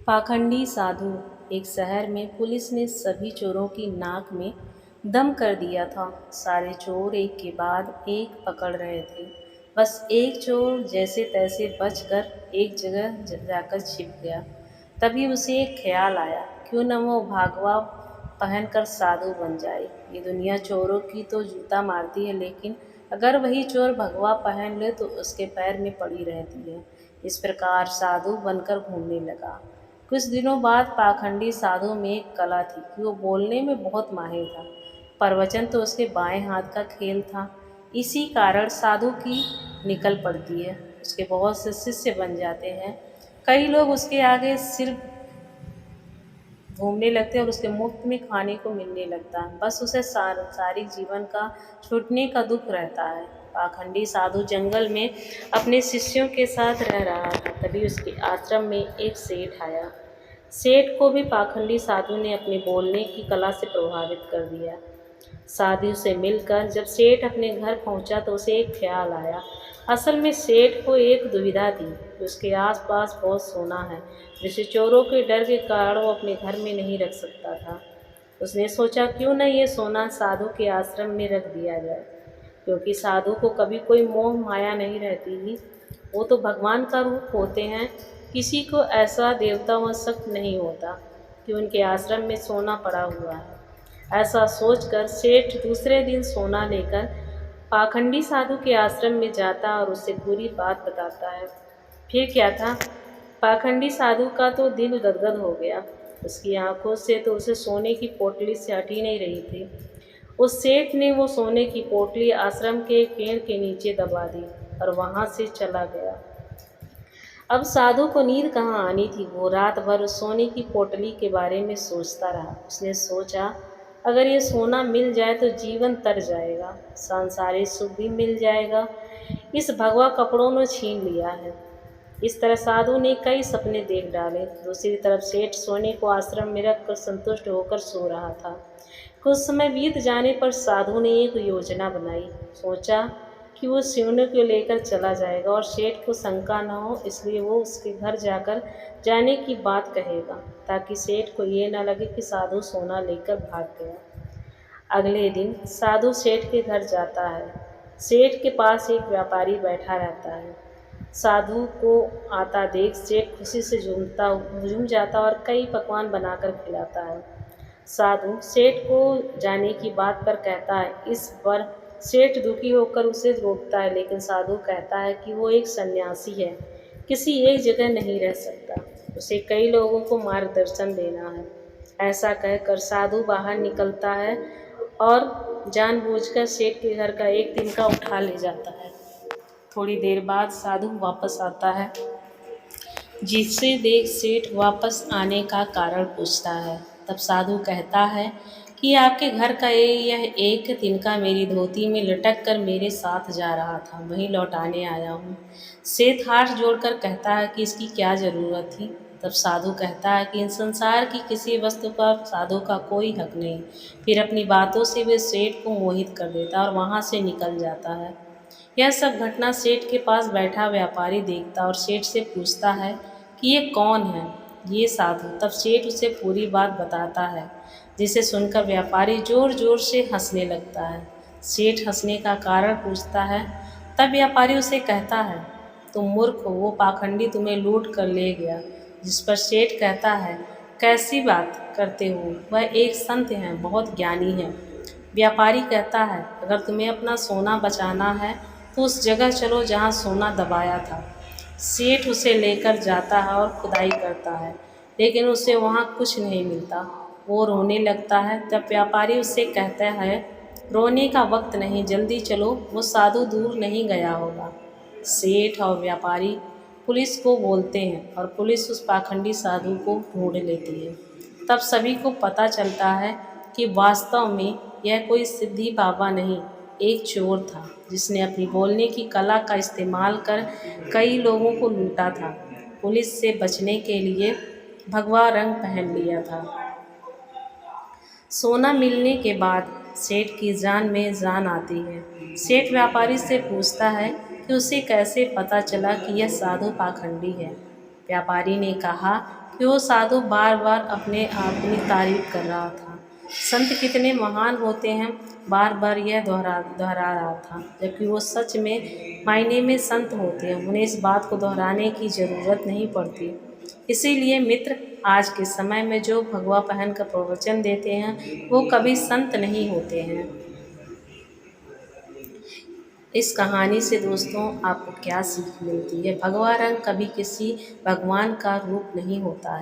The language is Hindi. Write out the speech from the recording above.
पाखंडी साधु। एक शहर में पुलिस ने सभी चोरों की नाक में दम कर दिया था। सारे चोर एक के बाद एक पकड़ रहे थे। बस एक चोर जैसे तैसे बचकर एक जगह जाकर छिप गया। तभी उसे एक ख्याल आया, क्यों न वो भगवा पहनकर साधु बन जाए। ये दुनिया चोरों की तो जूता मारती है, लेकिन अगर वही चोर भगवा पहन ले तो उसके पैर में पड़ी रहती है। इस प्रकार साधु बनकर घूमने लगा। कुछ दिनों बाद पाखंडी साधु में एक कला थी कि वो बोलने में बहुत माहिर था। प्रवचन तो उसके बाएं हाथ का खेल था। इसी कारण साधु की निकल पड़ती है। उसके बहुत से शिष्य बन जाते हैं। कई लोग उसके आगे सिर घूमने लगते हैं और उसके मुफ्त में खाने को मिलने लगता है। बस उसे सांसारिक जीवन का छूटने का दुख रहता है। पाखंडी साधु जंगल में अपने शिष्यों के साथ रह रहा था। तभी उसके आश्रम में एक सेठ आया। सेठ को भी पाखंडी साधु ने अपने बोलने की कला से प्रभावित कर दिया। साधु से मिलकर जब सेठ अपने घर पहुंचा तो उसे एक ख्याल आया। असल में सेठ को एक दुविधा थी कि उसके आसपास बहुत सोना है, जिसे चोरों के डर के कारण वो अपने घर में नहीं रख सकता था। उसने सोचा, क्यों न ये सोना साधु के आश्रम में रख दिया जाए, क्योंकि साधु को कभी कोई मोह माया नहीं रहती ही। वो तो भगवान का रूप होते हैं। किसी को ऐसा देवता व शक्त नहीं होता कि उनके आश्रम में सोना पड़ा हुआ है। ऐसा सोचकर सेठ दूसरे दिन सोना लेकर पाखंडी साधु के आश्रम में जाता और उससे पूरी बात बताता है। फिर क्या था, पाखंडी साधु का तो दिल गदगद हो गया। उसकी आंखों से तो उसे सोने की पोटली से हट ही नहीं रही थी। उस सेठ ने वो सोने की पोटली आश्रम के एक पेड़ के नीचे दबा दी और वहां से चला गया। अब साधु को नींद कहाँ आनी थी। वो रात भर उस सोने की पोटली के बारे में सोचता रहा। उसने सोचा, अगर ये सोना मिल जाए तो जीवन तर जाएगा, सांसारिक सुख भी मिल जाएगा। इस भगवा कपड़ों ने छीन लिया है। इस तरह साधु ने कई सपने देख डाले। दूसरी तरफ सेठ सोने को आश्रम में रखकर संतुष्ट होकर सो रहा था। कुछ समय बीत जाने पर साधु ने एक योजना बनाई। सोचा कि वो सोने को लेकर चला जाएगा और सेठ को शंका न हो, इसलिए वो उसके घर जाकर जाने की बात कहेगा, ताकि सेठ को ये न लगे कि साधु सोना लेकर भाग गया। अगले दिन साधु सेठ के घर जाता है। सेठ के पास एक व्यापारी बैठा रहता है। साधु को आता देख सेठ खुशी से झूम जाता और कई पकवान बनाकर खिलाता है। साधु सेठ को जाने की बात पर कहता है। इस पर सेठ दुखी होकर उसे रोकता है, लेकिन साधु कहता है कि वो एक सन्यासी है, किसी एक जगह नहीं रह सकता, उसे कई लोगों को मार्गदर्शन देना है। ऐसा कहकर साधु बाहर निकलता है और जानबूझकर सेठ के घर का एक तिनका उठा ले जाता है। थोड़ी देर बाद साधु वापस आता है, जिसे देख सेठ वापस आने का कारण पूछता है। तब साधु कहता है कि आपके घर का यह एक तिनका मेरी धोती में लटक कर मेरे साथ जा रहा था, वहीं लौटाने आया हूँ। सेठ हाथ जोड़कर कहता है कि इसकी क्या ज़रूरत थी। तब साधु कहता है कि इन संसार की किसी वस्तु पर साधु का कोई हक नहीं। फिर अपनी बातों से वे सेठ को मोहित कर देता है और वहाँ से निकल जाता है। यह सब घटना सेठ के पास बैठा व्यापारी देखता और सेठ से पूछता है कि ये कौन है, ये साधु। तब सेठ उसे पूरी बात बताता है, जिसे सुनकर व्यापारी ज़ोर ज़ोर से हंसने लगता है। सेठ हंसने का कारण पूछता है। तब व्यापारी उसे कहता है, तुम मूर्ख हो, वो पाखंडी तुम्हें लूट कर ले गया। जिस पर सेठ कहता है, कैसी बात करते हो, वह एक संत हैं, बहुत ज्ञानी हैं। व्यापारी कहता है, अगर तुम्हें अपना सोना बचाना है तो उस जगह चलो जहाँ सोना दबाया था। सेठ उसे लेकर जाता है और खुदाई करता है, लेकिन उसे वहाँ कुछ नहीं मिलता। वो रोने लगता है। तब व्यापारी उससे कहता है, रोने का वक्त नहीं, जल्दी चलो, वो साधु दूर नहीं गया होगा। सेठ और व्यापारी पुलिस को बोलते हैं और पुलिस उस पाखंडी साधु को ढूंढ लेती है। तब सभी को पता चलता है कि वास्तव में यह कोई सिद्धि बाबा नहीं, एक चोर था, जिसने अपनी बोलने की कला का इस्तेमाल कर कई लोगों को लूटा था। पुलिस से बचने के लिए भगवा रंग पहन लिया था। सोना मिलने के बाद सेठ की जान में जान आती है। सेठ व्यापारी से पूछता है कि उसे कैसे पता चला कि यह साधु पाखंडी है। व्यापारी ने कहा कि कि वो साधु बार बार अपनी तारीफ कर रहा था। संत कितने महान होते हैं, बार बार यह दोहरा रहा था, जबकि वो सच में मायने में संत होते हैं। उन्हें इस बात को दोहराने की ज़रूरत नहीं पड़ती। इसीलिए मित्र, आज के समय में जो भगवा पहन कर प्रवचन देते हैं वो कभी संत नहीं होते हैं। इस कहानी से दोस्तों आपको क्या सीख मिलती है? भगवा रंग कभी किसी भगवान का रूप नहीं होता है।